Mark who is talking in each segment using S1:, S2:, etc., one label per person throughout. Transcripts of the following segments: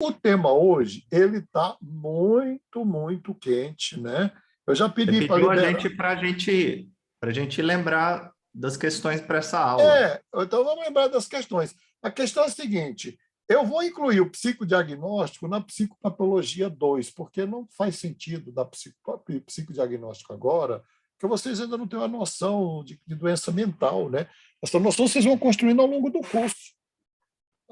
S1: O tema hoje, ele está muito, muito quente, né? Eu já
S2: Você
S1: pedi para
S2: pediu a
S1: liberar.
S2: gente para a gente lembrar das questões para essa aula.
S1: Então vamos lembrar das questões. A questão é a seguinte: eu vou incluir o psicodiagnóstico na psicopatologia 2, porque não faz sentido dar psicodiagnóstico agora, porque vocês ainda não têm uma noção de doença mental, né? Essa noção vocês vão construindo ao longo do curso.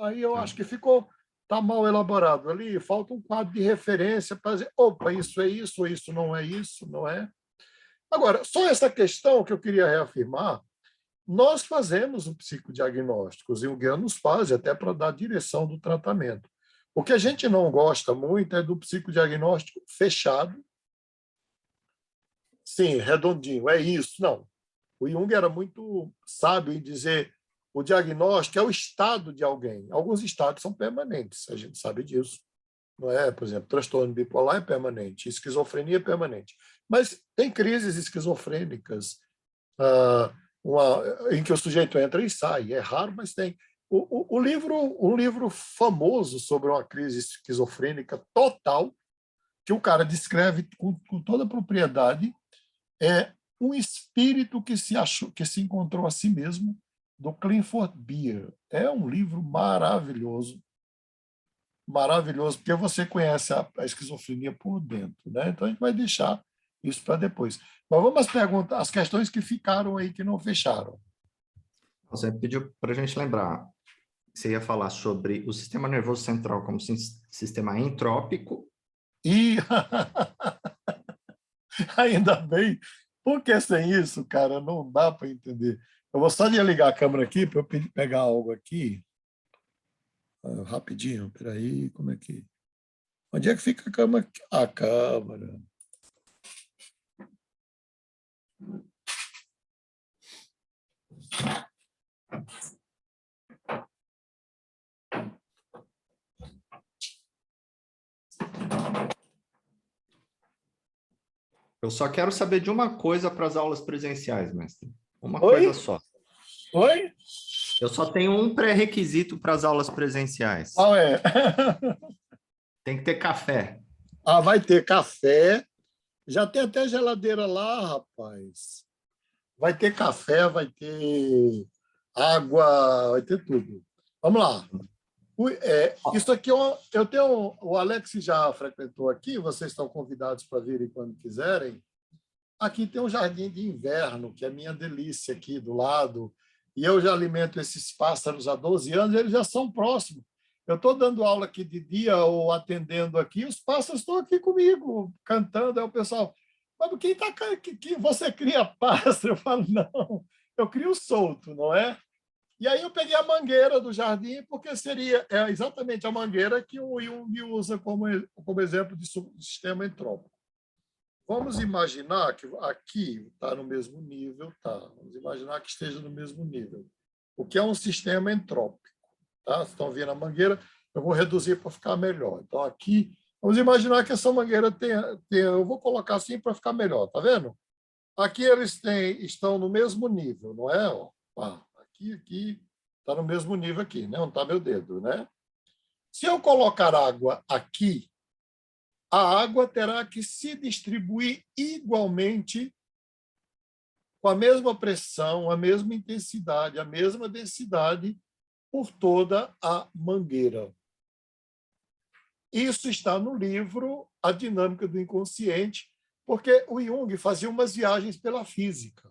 S1: Aí eu
S2: Tá?
S1: acho que está mal elaborado ali, falta um quadro de referência para dizer, opa, isso é isso, ou isso não é isso, não é? Agora, só essa questão que eu queria reafirmar, nós fazemos o psicodiagnóstico, os junguianos fazem até para dar direção do tratamento. O que a gente não gosta muito é do psicodiagnóstico fechado, sim, redondinho, é isso, não. O Jung era muito sábio em dizer o diagnóstico é o estado de alguém. Alguns estados são permanentes, a gente sabe disso. Não é? Por exemplo, transtorno bipolar é permanente, esquizofrenia é permanente. Mas tem crises esquizofrênicas em que o sujeito entra e sai. É raro, mas tem. Um livro famoso sobre uma crise esquizofrênica total, que o cara descreve com toda a propriedade, é um espírito que se encontrou a si mesmo, do Clifford Beer. É um livro maravilhoso, maravilhoso, porque você conhece a esquizofrenia por dentro, né? Então a gente vai deixar isso para depois. Mas vamos às perguntas, as questões que ficaram aí que não fecharam.
S2: Você pediu para a gente lembrar que você ia falar sobre o sistema nervoso central como sistema entrópico.
S1: E ainda bem, porque sem isso, cara, não dá para entender. Eu vou só ligar a câmera aqui para eu pegar algo aqui. Rapidinho, peraí, como é que. Onde é que fica a câmera? A câmera.
S2: Eu só quero saber de uma coisa para as aulas presenciais, mestre. Uma coisa
S1: Oi?
S2: só.
S1: Oi?
S2: Eu só tenho um pré-requisito para as aulas presenciais.
S1: Ah, é.
S2: Tem que ter café.
S1: Ah, vai ter café. Já tem até geladeira lá, rapaz. Vai ter café, vai ter água, vai ter tudo. Vamos lá. Isso aqui, eu tenho. O Alex já frequentou aqui, vocês estão convidados para virem quando quiserem. Aqui tem um jardim de inverno, que é minha delícia aqui do lado. E eu já alimento esses pássaros há 12 anos, eles já são próximos. Eu estou dando aula aqui de dia ou atendendo aqui, os pássaros estão aqui comigo, cantando. Aí o pessoal, mas quem tá, que você cria pássaro? Eu falo, não, eu crio solto, não é? E aí eu peguei a mangueira do jardim, porque seria exatamente a mangueira que o Jung usa como exemplo de sistema entrópico. Vamos imaginar que aqui está no mesmo nível, tá? Vamos imaginar que esteja no mesmo nível. O que é um sistema entrópico, tá? Vocês estão vendo a mangueira, eu vou reduzir para ficar melhor. Então, aqui, vamos imaginar que essa mangueira eu vou colocar assim para ficar melhor, tá vendo? Aqui eles estão no mesmo nível, não é? Aqui, está no mesmo nível aqui, né? Não está meu dedo, né? Se eu colocar água aqui, a água terá que se distribuir igualmente, com a mesma pressão, a mesma intensidade, a mesma densidade por toda a mangueira. Isso está no livro A Dinâmica do Inconsciente, porque o Jung fazia umas viagens pela física.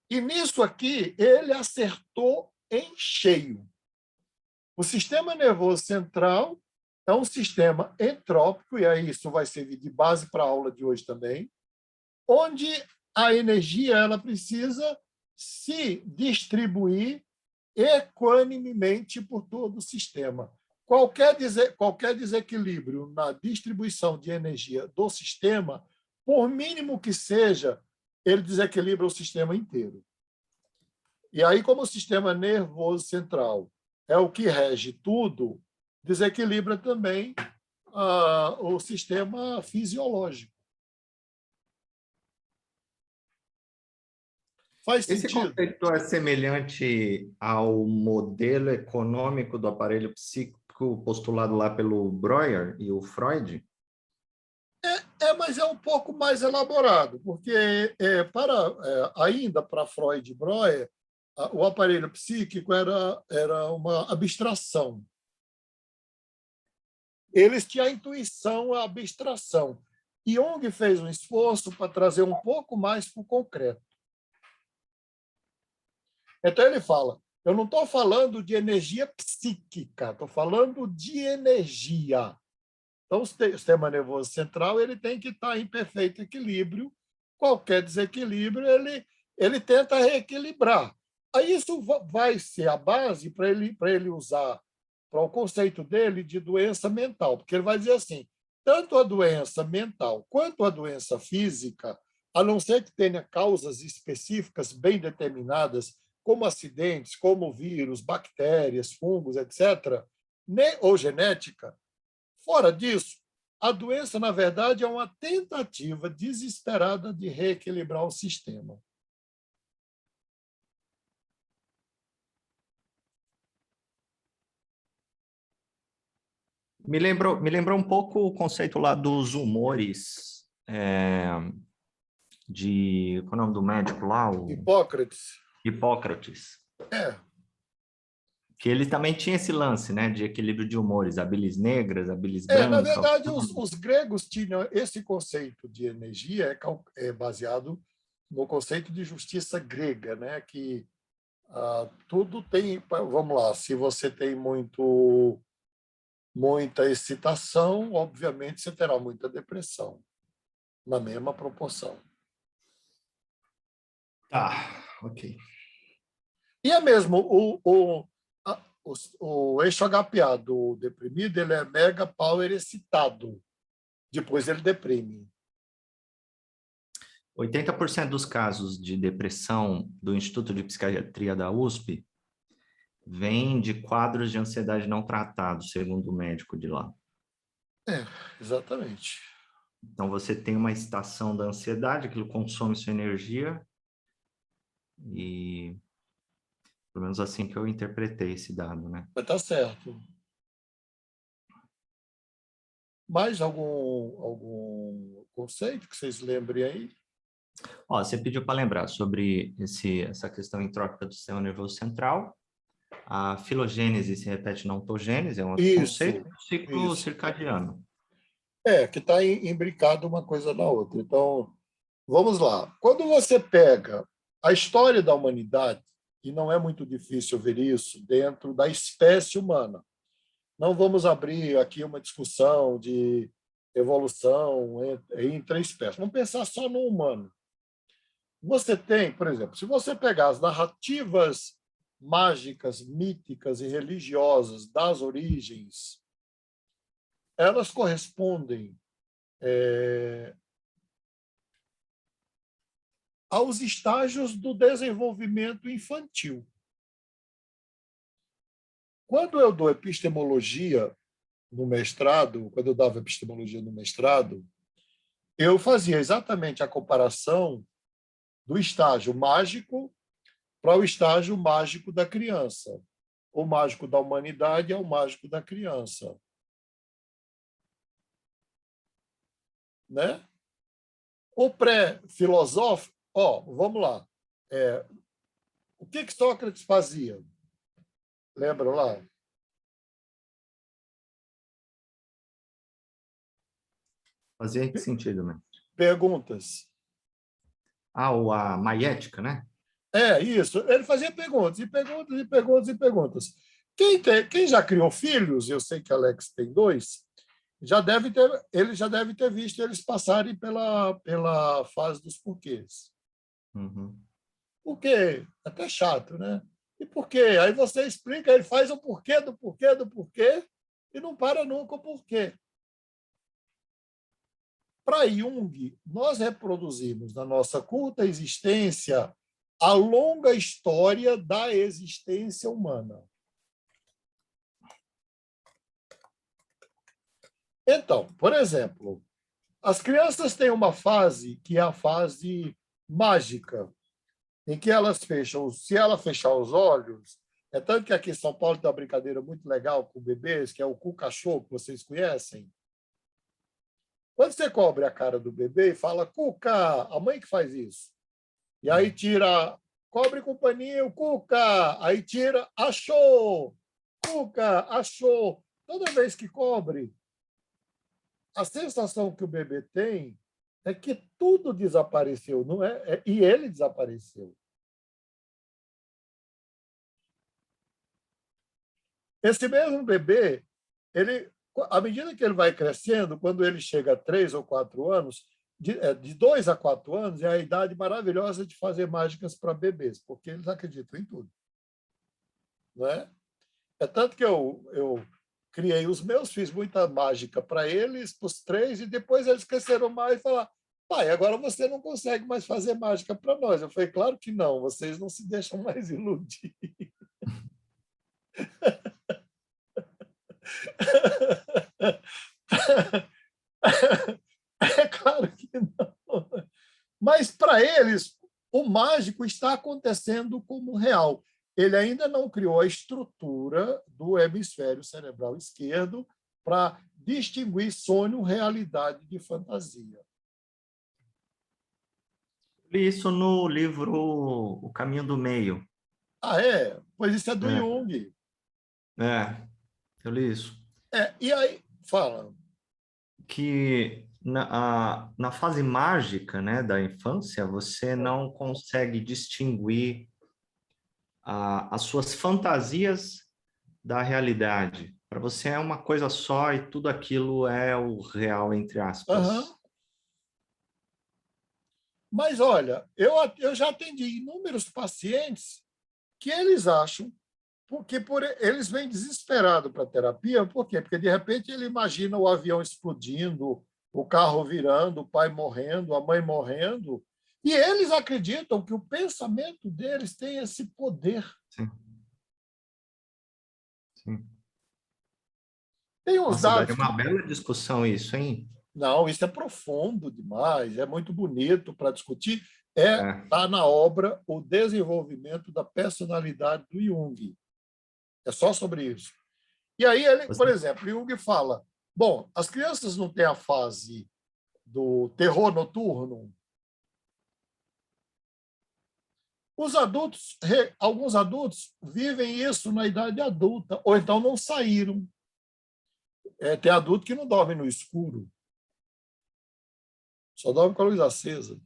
S1: E nisso aqui, ele acertou em cheio. O sistema nervoso central é um sistema entrópico, e aí isso vai servir de base para a aula de hoje também, onde a energia ela precisa se distribuir equanimemente por todo o sistema. Qualquer desequilíbrio na distribuição de energia do sistema, por mínimo que seja, ele desequilibra o sistema inteiro. E aí, como o sistema nervoso central é o que rege tudo, desequilibra também o sistema fisiológico. Faz
S2: Esse
S1: sentido?
S2: conceito é semelhante ao modelo econômico do aparelho postulado lá pelo Breuer e o Freud?
S1: Mas é um pouco mais elaborado, porque ainda para Freud e Breuer, o aparelho psíquico era uma abstração. Eles tinham a intuição, a abstração. E Jung fez um esforço para trazer um pouco mais para o concreto. Então, ele fala, eu não estou falando de energia psíquica, estou falando de energia. Então, o sistema nervoso central ele tem que estar em perfeito equilíbrio. Qualquer desequilíbrio, ele tenta reequilibrar. Aí isso vai ser a base para ele usar para o conceito dele de doença mental, porque ele vai dizer assim, tanto a doença mental quanto a doença física, a não ser que tenha causas específicas bem determinadas, como acidentes, como vírus, bactérias, fungos, etc., ou genética, fora disso, a doença, na verdade, é uma tentativa desesperada de reequilibrar o sistema.
S2: Me lembrou um pouco o conceito lá dos humores, qual é o nome do médico lá?
S1: Hipócrates.
S2: Hipócrates. Que ele também tinha esse lance, né, de equilíbrio de humores, a bilis negras, a bilis
S1: Na
S2: branca.
S1: verdade, os gregos tinham esse conceito de energia baseado no conceito de justiça grega, né, que tudo tem, vamos lá, se você tem muita excitação, obviamente você terá muita depressão, na mesma proporção.
S2: Tá, ok.
S1: E é mesmo, o eixo HPA do deprimido ele é mega power excitado. Depois ele deprime.
S2: 80% dos casos de depressão do Instituto de Psiquiatria da USP vêm de quadros de ansiedade não tratados, segundo o médico de lá.
S1: Exatamente.
S2: Então, você tem uma estação da ansiedade, aquilo consome sua energia e, pelo menos assim que eu interpretei esse dado, né?
S1: Mas tá certo. Mais algum conceito que vocês lembrem aí?
S2: Ó, você pediu para lembrar sobre essa questão entrópica do sistema nervoso central. A filogênese se repete na ontogênese, é um outro conceito. O ciclo circadiano.
S1: Que está imbricado uma coisa na outra. Então, vamos lá. Quando você pega a história da humanidade, e não é muito difícil ver isso dentro da espécie humana, não vamos abrir aqui uma discussão de evolução entre espécies. Vamos pensar só no humano. Você tem, por exemplo, se você pegar as narrativas mágicas, míticas e religiosas das origens, elas correspondem aos estágios do desenvolvimento infantil. Quando eu dou epistemologia no mestrado, quando eu dava epistemologia no mestrado, eu fazia exatamente a comparação do estágio mágico para o estágio mágico da criança. O mágico da humanidade é o mágico da criança. Né? O pré-filosófico, vamos lá. O que Sócrates fazia? Lembra lá?
S2: Fazia que sentido, né?
S1: Perguntas.
S2: A maiética, né?
S1: Isso. Ele fazia perguntas, e perguntas, e perguntas, e perguntas. Quem já criou filhos, eu sei que Alex tem 2, ele já deve ter visto eles passarem pela fase dos porquês.
S2: Uhum.
S1: Por quê? Até chato, né? E por quê? Aí você explica, ele faz o porquê do porquê do porquê e não para nunca o porquê. Para Jung, nós reproduzimos na nossa curta existência a longa história da existência humana. Então, por exemplo, as crianças têm uma fase que é a fase mágica, em que elas fecham, se ela fechar os olhos, É tanto que aqui em São Paulo tem uma brincadeira muito legal com bebês, que é o cu-cachorro, que vocês conhecem. Quando você cobre a cara do bebê e fala, Cuca, a mãe que faz isso. E aí tira, cobre com paninho, Cuca. Aí tira, achou. Cuca, achou. Toda vez que cobre, a sensação que o bebê tem é que tudo desapareceu, não é? E ele desapareceu. Esse mesmo bebê, ele, à medida que ele vai crescendo, quando ele chega a 3 ou 4 anos, de 2 a 4 anos é a idade maravilhosa de fazer mágicas para bebês, porque eles acreditam em tudo. Não é? É tanto que eu criei os meus, fiz muita mágica para eles, para os 3, e depois eles cresceram mais e falaram, pai, agora você não consegue mais fazer mágica para nós. Eu falei, claro que não, vocês não se deixam mais iludir. É claro que não. Mas, para eles, o mágico está acontecendo como real. Ele ainda não criou a estrutura do hemisfério cerebral esquerdo para distinguir sonho, realidade de fantasia.
S2: Li isso no livro O Caminho do Meio.
S1: Ah, é? Pois isso é do Jung.
S2: Eu li isso.
S1: E aí, fala.
S2: Que na fase mágica, né, da infância, você não consegue distinguir as suas fantasias da realidade. Para você é uma coisa só e tudo aquilo é o real, entre aspas.
S1: Uhum. Mas, olha, eu já atendi inúmeros pacientes que eles acham porque eles vêm desesperados para a terapia. Por quê? Porque, de repente, ele imagina o avião explodindo, o carro virando, o pai morrendo, a mãe morrendo, e eles acreditam que o pensamento deles tem esse poder.
S2: Sim. Sim.
S1: Tem uns
S2: Nossa, daria
S1: dados
S2: uma bela discussão isso, hein?
S1: Não, isso é profundo demais, é muito bonito para discutir. Está na obra O Desenvolvimento da Personalidade do Jung. É só sobre isso. E aí, ele, por exemplo, Jung fala, bom, as crianças não têm a fase do terror noturno. Os adultos, alguns adultos vivem isso na idade adulta, ou então não saíram. Tem adulto que não dorme no escuro. Só dorme com a luz acesa.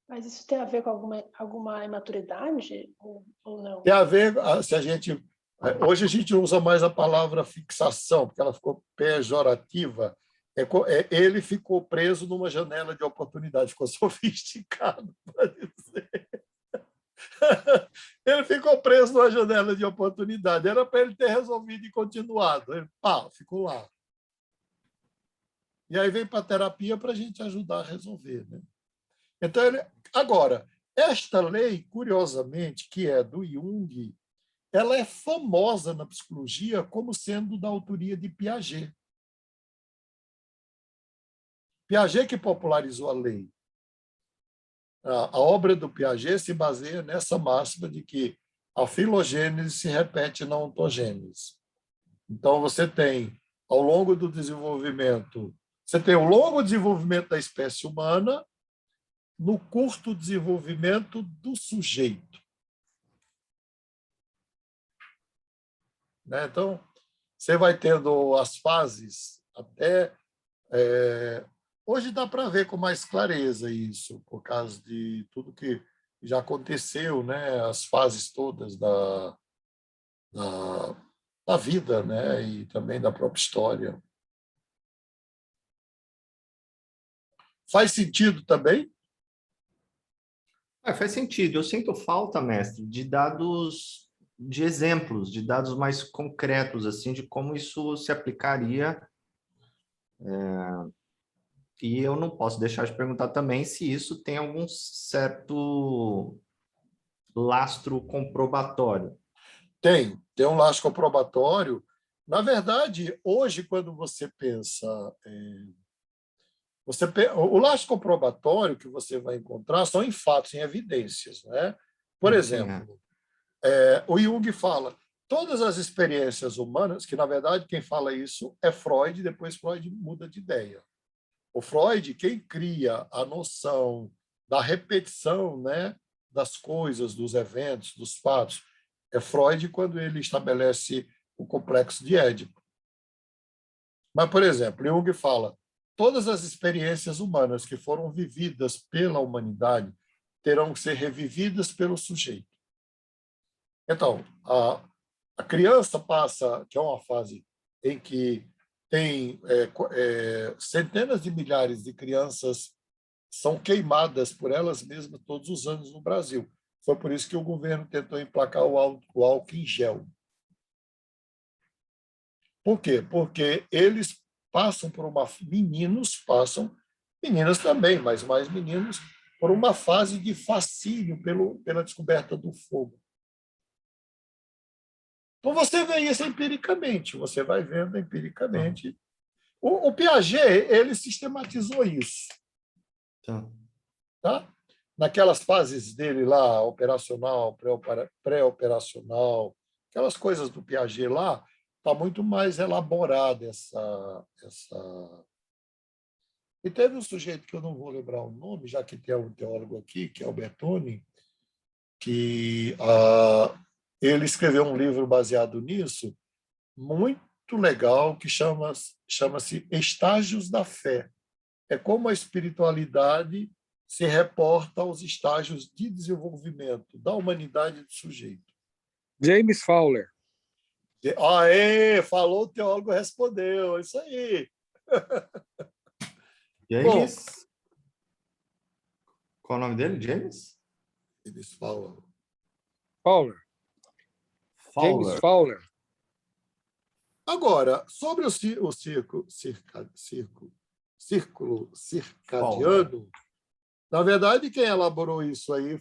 S3: Mas isso tem a ver com alguma imaturidade ou não?
S1: Tem a ver, se a gente... Hoje a gente usa mais a palavra fixação, porque ela ficou pejorativa. Ele ficou preso numa janela de oportunidade, ficou sofisticado para dizer. Ele ficou preso numa janela de oportunidade. Era para ele ter resolvido e continuado. Ele ficou lá. E aí vem para a terapia para a gente ajudar a resolver. Né? Então, agora, esta lei, curiosamente, que é do Jung, ela é famosa na psicologia como sendo da autoria de Piaget. Piaget que popularizou a lei. A obra do Piaget se baseia nessa máxima de que a filogênese se repete na ontogênese. Então, você tem, ao longo do desenvolvimento, você tem o longo desenvolvimento da espécie humana no curto desenvolvimento do sujeito. Né? Então, você vai tendo as fases até... Hoje dá para ver com mais clareza isso, por causa de tudo que já aconteceu, né? As fases todas da vida, né? E também da própria história. Faz sentido também?
S2: Faz sentido. Eu sinto falta, mestre, de dados, de exemplos, de dados mais concretos, assim, de como isso se aplicaria. E eu não posso deixar de perguntar também se isso tem algum certo lastro comprobatório.
S1: Tem um lastro comprobatório. Na verdade, hoje, quando você pensa... o lastro comprobatório que você vai encontrar são em fatos, em evidências. Né? Por exemplo, O Jung fala, todas as experiências humanas, que na verdade quem fala isso é Freud, depois Freud muda de ideia. O Freud, quem cria a noção da repetição, né, das coisas, dos eventos, dos fatos, é Freud quando ele estabelece o complexo de Édipo. Mas, por exemplo, Jung fala, todas as experiências humanas que foram vividas pela humanidade terão que ser revividas pelo sujeito. Então, a criança passa, que é uma fase em que tem centenas de milhares de crianças são queimadas por elas mesmas todos os anos no Brasil. Foi por isso que o governo tentou emplacar o álcool em gel. Por quê? Porque eles passam por uma... Meninos passam, meninas também, mas mais meninos, por uma fase de fascínio pela descoberta do fogo. Então, você vê isso empiricamente, você vai vendo empiricamente. O Piaget, ele sistematizou isso. Tá? Naquelas fases dele lá, operacional, pré-operacional, aquelas coisas do Piaget lá, está muito mais elaborada essa... E teve um sujeito que eu não vou lembrar o nome, já que tem um teólogo aqui, que é o Bertoni, que ele escreveu um livro baseado nisso, muito legal, que chama-se Estágios da Fé. É como a espiritualidade se reporta aos estágios de desenvolvimento da humanidade e do sujeito.
S4: James Fowler.
S1: Aê, falou, o teólogo respondeu, isso aí.
S2: James? Bom, qual é o nome dele? James?
S1: Eles falam.
S4: Fowler. James Fowler.
S1: Agora, sobre o círculo circadiano, na verdade, quem elaborou isso aí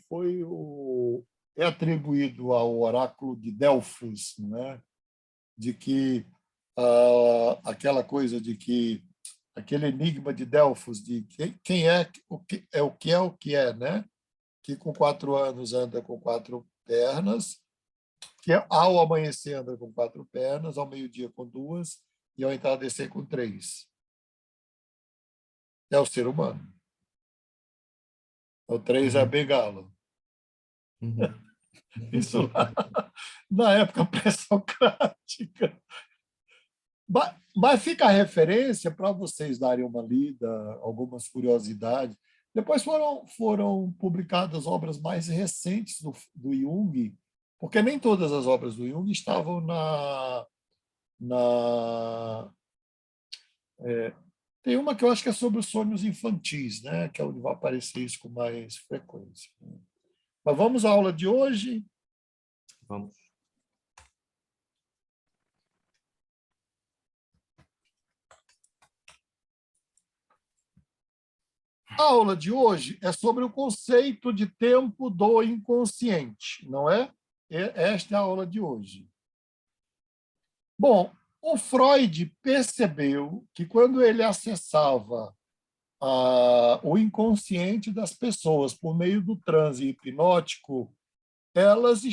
S1: é atribuído ao oráculo de Delfos, né? De que aquela coisa de que aquele enigma de Delfos de quem é o que é, né? Que com 4 anos anda com 4 pernas, que ao amanhecer anda com 4 pernas, ao meio-dia com 2 e ao entardecer com 3. É o ser humano. O 3 é a bengala. Isso lá, na época pré-socrática. Mas fica a referência para vocês darem uma lida, algumas curiosidades. Depois foram publicadas obras mais recentes do Jung, porque nem todas as obras do Jung estavam tem uma que eu acho que é sobre os sonhos infantis, né? Que é onde vai aparecer isso com mais frequência. Mas vamos à aula de hoje?
S2: Vamos.
S1: A aula de hoje é sobre o conceito de tempo do inconsciente, não é? Esta é a aula de hoje. Bom, o Freud percebeu que quando ele acessava o inconsciente das pessoas por meio do transe hipnótico, elas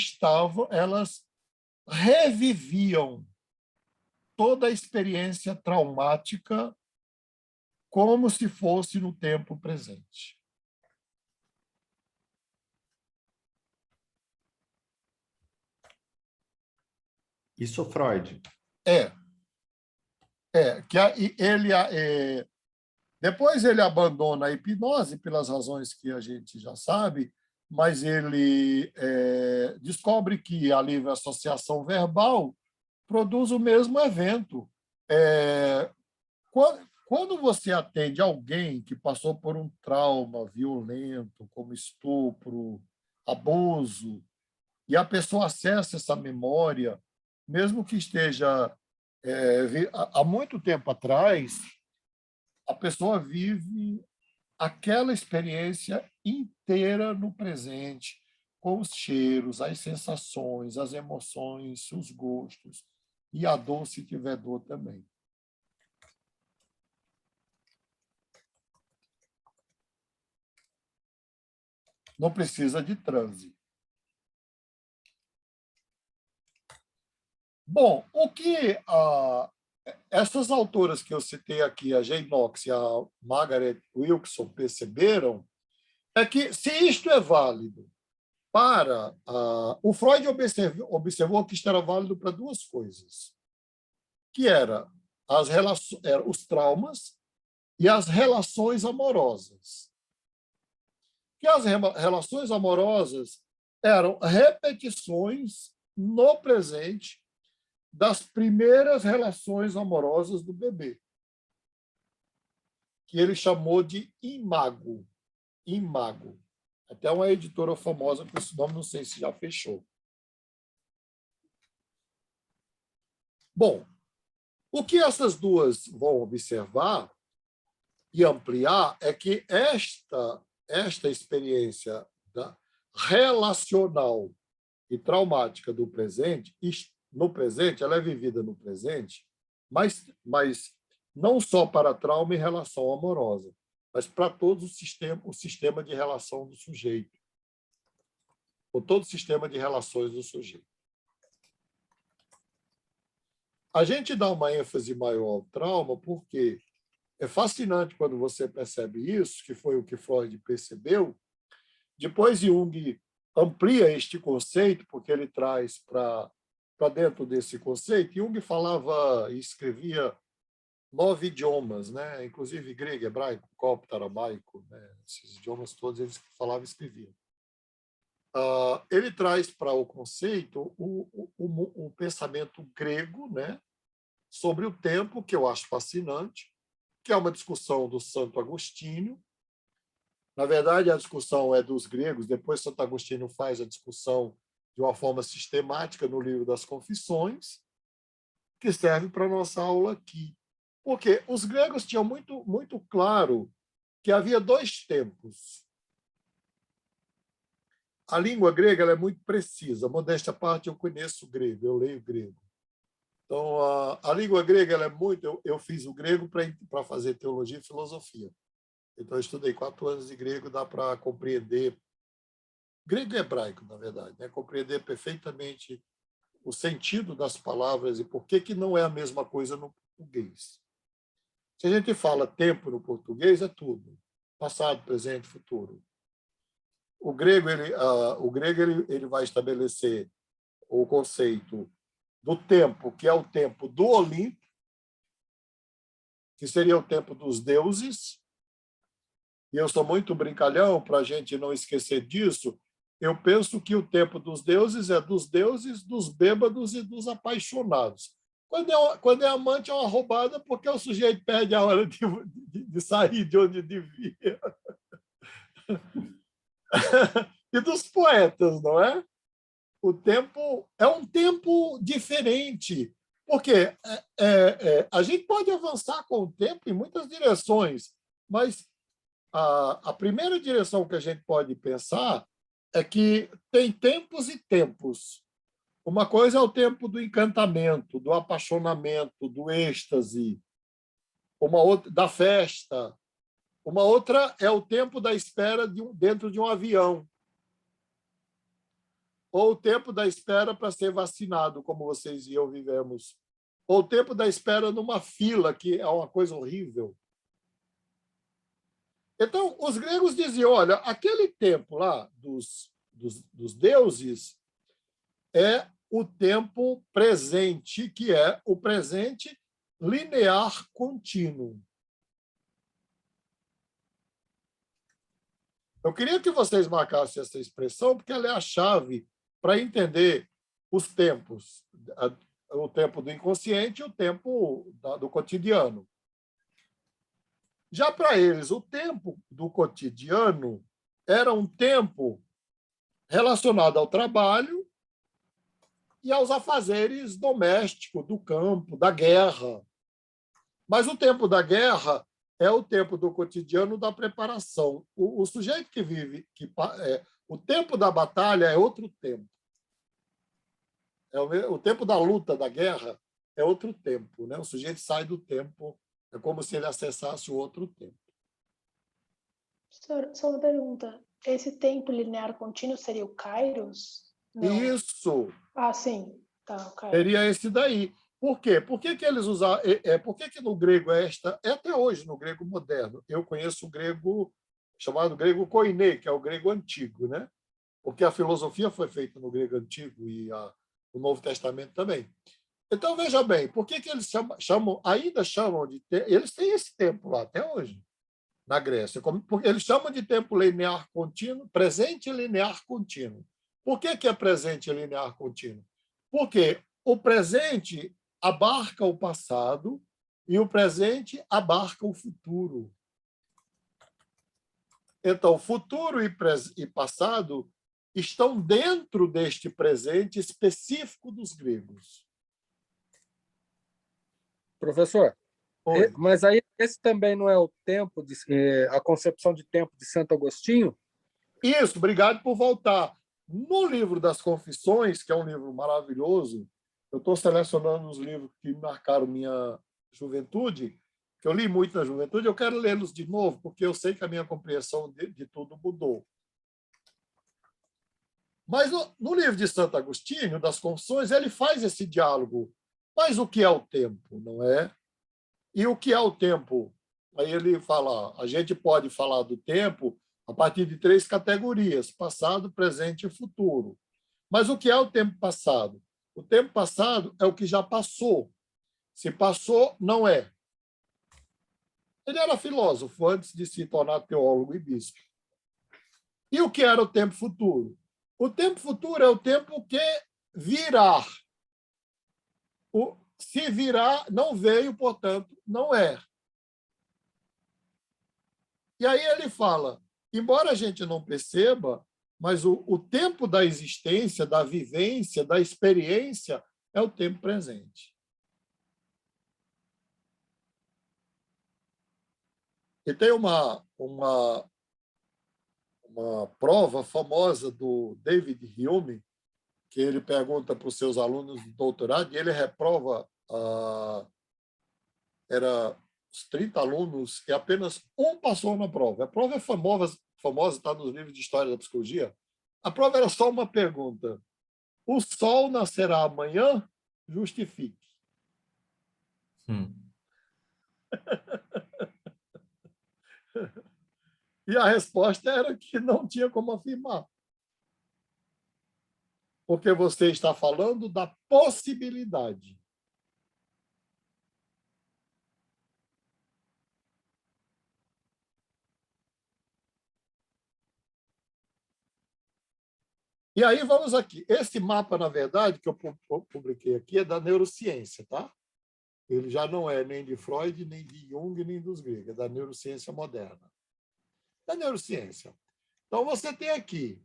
S1: reviviam toda a experiência traumática como se fosse no tempo presente.
S2: Isso, Freud.
S1: Depois ele abandona a hipnose pelas razões que a gente já sabe, mas ele descobre que a livre associação verbal produz o mesmo evento. Quando você atende alguém que passou por um trauma violento, como estupro, abuso, e a pessoa acessa essa memória, mesmo que esteja há muito tempo atrás, a pessoa vive aquela experiência inteira no presente, com os cheiros, as sensações, as emoções, os gostos, e a dor, se tiver dor também. Não precisa de transe. Bom, o que essas autoras que eu citei aqui, a Jane Knox e a Margaret Wilson, perceberam é que, se isto é válido para... o Freud observou que isto era válido para duas coisas, que era os traumas e as relações amorosas. Que as relações amorosas eram repetições no presente das primeiras relações amorosas do bebê, que ele chamou de imago. Imago. Até uma editora famosa com esse nome, não sei se já fechou. Bom, o que essas duas vão observar e ampliar é que esta experiência relacional e traumática do presente, no presente, ela é vivida no presente, mas não só para trauma e relação amorosa, mas para todo o sistema de relação do sujeito, ou todo o sistema de relações do sujeito. A gente dá uma ênfase maior ao trauma porque é fascinante quando você percebe isso, que foi o que Freud percebeu. Depois Jung amplia este conceito, porque ele traz para dentro desse conceito. Jung falava e escrevia 9 idiomas, né? Inclusive grego, hebraico, copto, aramaico, né? Esses idiomas todos eles falavam e escreviam. Ele traz para o conceito o pensamento grego, né? Sobre o tempo, que eu acho fascinante, que é uma discussão do Santo Agostinho. Na verdade, a discussão é dos gregos, depois Santo Agostinho faz a discussão de uma forma sistemática no livro das Confissões, que serve para a nossa aula aqui. Porque os gregos tinham muito claro que havia 2 tempos. A língua grega ela é muito precisa. Modéstia à parte, eu conheço o grego, eu leio grego. Então, a língua grega ela é muito... Eu fiz o grego para fazer teologia e filosofia. Então, eu estudei 4 anos de grego, dá para compreender... Grego e hebraico, na verdade, né? Compreender perfeitamente o sentido das palavras e por que não é a mesma coisa no português. Se a gente fala tempo no português, é tudo. Passado, presente, futuro. O grego ele vai estabelecer o conceito do tempo, que é o tempo do Olimpo, que seria o tempo dos deuses. E eu sou muito brincalhão, para a gente não esquecer disso. Eu penso que o tempo dos deuses é dos deuses, dos bêbados e dos apaixonados. Quando é amante, é uma roubada, porque o sujeito perde a hora de sair de onde devia. E dos poetas, não é? O tempo é um tempo diferente, porque a gente pode avançar com o tempo em muitas direções, mas a primeira direção que a gente pode pensar é que tem tempos e tempos. Uma coisa é o tempo do encantamento, do apaixonamento, do êxtase, uma outra da festa. Uma outra é o tempo da espera dentro de um avião, ou o tempo da espera para ser vacinado, como vocês e eu vivemos, ou o tempo da espera numa fila, que é uma coisa horrível. Então, os gregos diziam, olha, aquele tempo lá dos deuses é o tempo presente, que é o presente linear contínuo. Eu queria que vocês marcassem essa expressão, porque ela é a chave para entender os tempos, o tempo do inconsciente e o tempo do cotidiano. Já para eles, o tempo do cotidiano era um tempo relacionado ao trabalho e aos afazeres domésticos, do campo, da guerra. Mas o tempo da guerra é o tempo do cotidiano da preparação. O sujeito que vive... o tempo da batalha é outro tempo. O tempo da luta, da guerra, é outro tempo, né? O sujeito sai do tempo, é como se ele acessasse o outro tempo.
S3: Só uma pergunta. Esse tempo linear contínuo seria o Kairos? Não.
S1: Isso!
S3: Ah, sim. Tá, ok.
S1: Seria esse daí. Por quê? Por que eles usaram... por que no grego é até hoje, no grego moderno, eu conheço o grego chamado grego koiné, que é o grego antigo, né? Porque a filosofia foi feita no grego antigo e o Novo Testamento também. Então, veja bem, por que eles ainda chamam de... Eles têm esse tempo lá até hoje, na Grécia. Porque eles chamam de tempo linear contínuo, presente linear contínuo. Por que é presente linear contínuo? Porque o presente abarca o passado e o presente abarca o futuro. Então, futuro e passado estão dentro deste presente específico dos gregos.
S4: Professor,
S1: Oi.
S4: mas aí esse também não é o tempo, a concepção de tempo de Santo Agostinho?
S1: Isso, obrigado por voltar. No livro das Confissões, que é um livro maravilhoso, eu estou selecionando os livros que marcaram minha juventude, que eu li muito na juventude, eu quero lê-los de novo, porque eu sei que a minha compreensão de tudo mudou. Mas no livro de Santo Agostinho, das Confissões, ele faz esse diálogo. Mas o que é o tempo, não é? E o que é o tempo? Aí ele fala, a gente pode falar do tempo a partir de 3 categorias: passado, presente e futuro. Mas o que é o tempo passado? O tempo passado é o que já passou. Se passou, não é. Ele era filósofo antes de se tornar teólogo e bispo. E o que era o tempo futuro? O tempo futuro é o tempo que virá. Se virá, não veio, portanto, não é. E aí ele fala, embora a gente não perceba, mas o tempo da existência, da vivência, da experiência é o tempo presente. E tem uma prova famosa do David Hume, que ele pergunta para os seus alunos de doutorado, e ele reprova, era os 30 alunos, e apenas um passou na prova. A prova é famosa, está nos livros de história da psicologia. A prova era só uma pergunta. O sol nascerá amanhã? Justifique. E a resposta era que não tinha como afirmar. Porque você está falando da possibilidade. E aí vamos aqui. Esse mapa, na verdade, que eu publiquei aqui, é da neurociência, tá? Ele já não é nem de Freud, nem de Jung, nem dos gregos, é da neurociência moderna. Da neurociência. Então, você tem aqui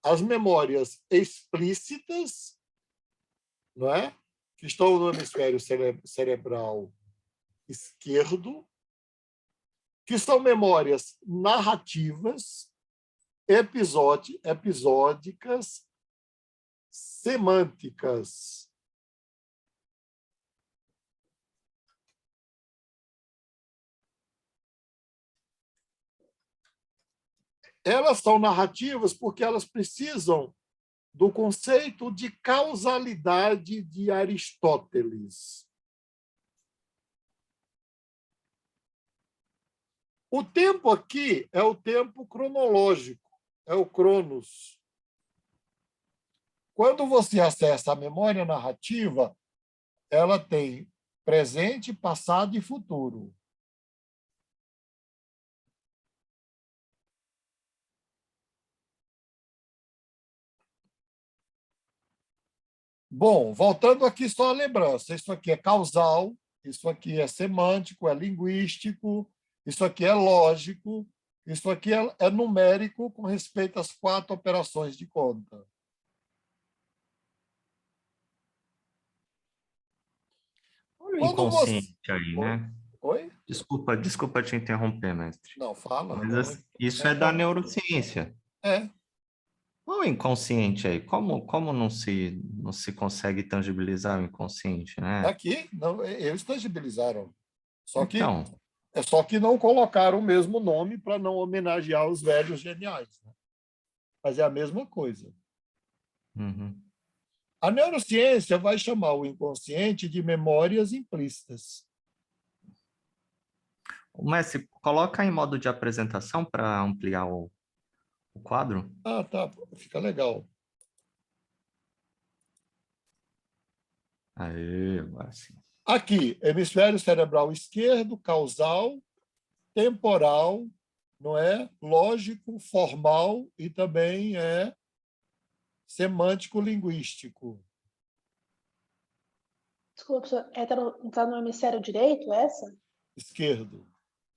S1: as memórias explícitas, não é? Que estão no hemisfério cerebral esquerdo, que são memórias narrativas, episódicas, semânticas. Elas são narrativas porque elas precisam do conceito de causalidade de Aristóteles. O tempo aqui é o tempo cronológico, é o cronos. Quando você acessa a memória narrativa, ela tem presente, passado e futuro. Bom, voltando aqui só a lembrança, isso aqui é causal, isso aqui é semântico, é linguístico, isso aqui é lógico, isso aqui é numérico com respeito às 4 operações de conta.
S2: Olha o inconsciente aí, né?
S1: Oi?
S2: Desculpa te interromper, mestre.
S1: Não, fala.
S2: Mas isso é da neurociência.
S1: É.
S2: Qual é o inconsciente aí? Como não se consegue tangibilizar o inconsciente, né?
S1: Aqui, não, eles tangibilizaram. Só que não colocaram o mesmo nome para não homenagear os velhos geniais. Né? Mas é a mesma coisa.
S2: Uhum.
S1: A neurociência vai chamar o inconsciente de memórias implícitas.
S2: Mestre, coloca em modo de apresentação para ampliar o quadro.
S1: Ah, tá, fica legal.
S2: Aí, agora sim.
S1: Aqui, hemisfério cerebral esquerdo, causal, temporal, não é? Lógico, formal e também é semântico-linguístico.
S3: Desculpa, professor, tá no hemisfério direito, essa?
S1: Esquerdo.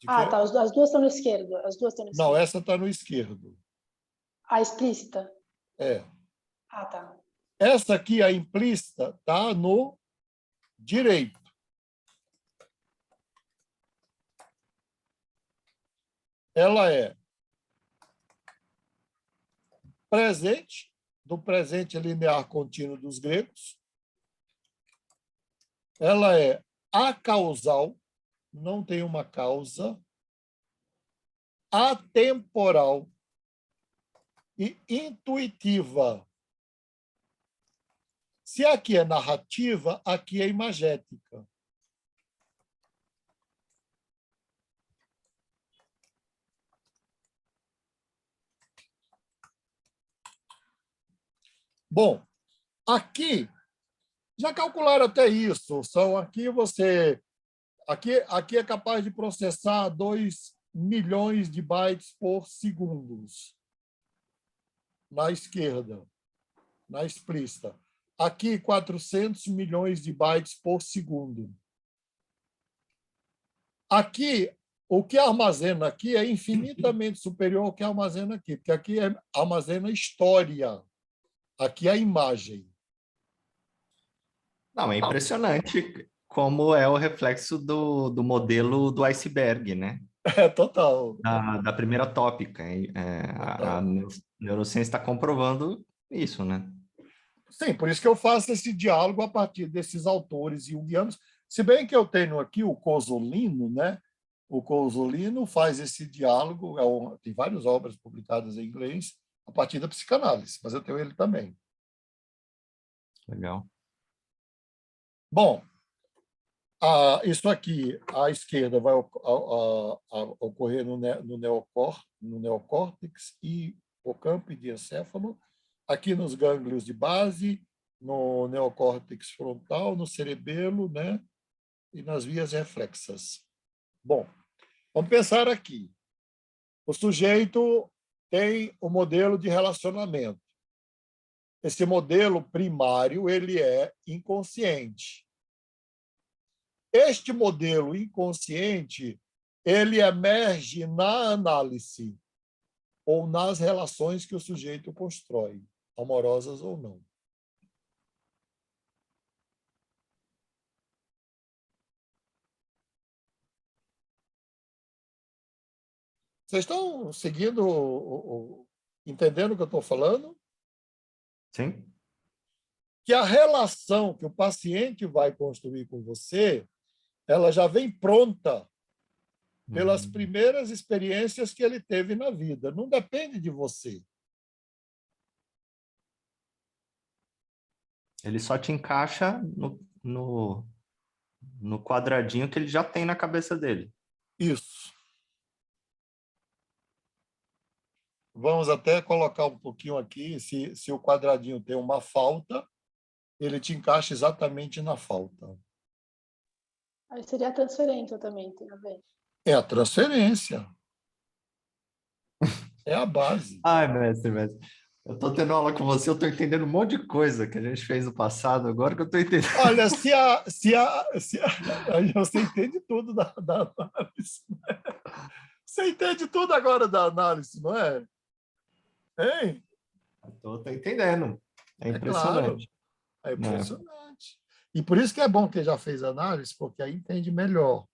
S3: Ah, tá, as duas estão no esquerdo. As duas estão no
S1: Não,
S3: esquerdo.
S1: essa está no esquerdo.
S3: A explícita?
S1: É.
S3: Ah, tá.
S1: Essa aqui, a implícita, está no direito. Ela é presente, do presente linear contínuo dos gregos. Ela é acausal, não tem uma causa. Atemporal e intuitiva. Se aqui é narrativa, aqui é imagética. Bom, aqui já calcularam até isso. Aqui é capaz de processar 2 milhões de bytes por segundo na esquerda, na explícita. Aqui 400 milhões de bytes por segundo. Aqui, o que armazena aqui é infinitamente superior ao que armazena aqui, porque aqui armazena história, aqui é a imagem.
S2: Não, é impressionante como é o reflexo do modelo do iceberg, né?
S1: É total.
S2: Da primeira tópica. A
S1: Total.
S2: neurociência está comprovando isso, né?
S1: Sim, por isso que eu faço esse diálogo a partir desses autores junguianos, se bem que eu tenho aqui o Cosolino, né? O Cosolino faz esse diálogo, tem várias obras publicadas em inglês, a partir da psicanálise, mas eu tenho ele também.
S2: Legal.
S1: Bom, isso aqui, à esquerda, vai ocorrer no neocórtex e hipocampo e diencéfalo, aqui nos gânglios de base, no neocórtex frontal, no cerebelo, né? E nas vias reflexas. Bom, vamos pensar aqui. O sujeito tem o modelo de relacionamento. Esse modelo primário ele é inconsciente. Este modelo inconsciente ele emerge na análise ou nas relações que o sujeito constrói, amorosas ou não. Vocês estão seguindo, entendendo o que eu estou falando?
S2: Sim?
S1: Que a relação que o paciente vai construir com você, ela já vem pronta pelas primeiras experiências que ele teve na vida. Não depende de você.
S2: Ele só te encaixa no quadradinho que ele já tem na cabeça dele.
S1: Isso. Vamos até colocar um pouquinho aqui, se o quadradinho tem uma falta, ele te encaixa exatamente na falta.
S3: Aí seria a transferência também, tem a ver.
S1: É a transferência. É a base.
S2: Ai, mestre. Eu estou tendo aula com você, eu estou entendendo um monte de coisa que a gente fez no passado, agora que eu estou entendendo.
S1: Olha, você entende tudo da análise. Né? Você entende tudo agora da análise, não é? Hein?
S2: Estou entendendo. É
S1: Claro,
S2: impressionante.
S1: é impressionante. E por isso que é bom que já fez análise, porque aí entende melhor.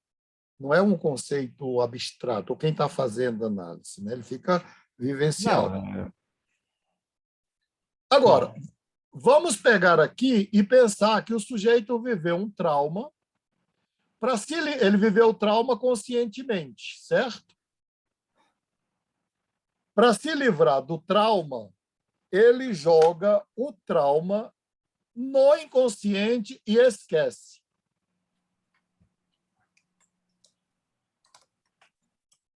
S1: Não é um conceito abstrato, ou quem está fazendo análise, né? Ele fica vivencial.
S2: Não,
S1: Agora, vamos pegar aqui e pensar que o sujeito viveu um trauma, se ele viveu o trauma conscientemente, certo? Para se livrar do trauma, ele joga o trauma no inconsciente e esquece.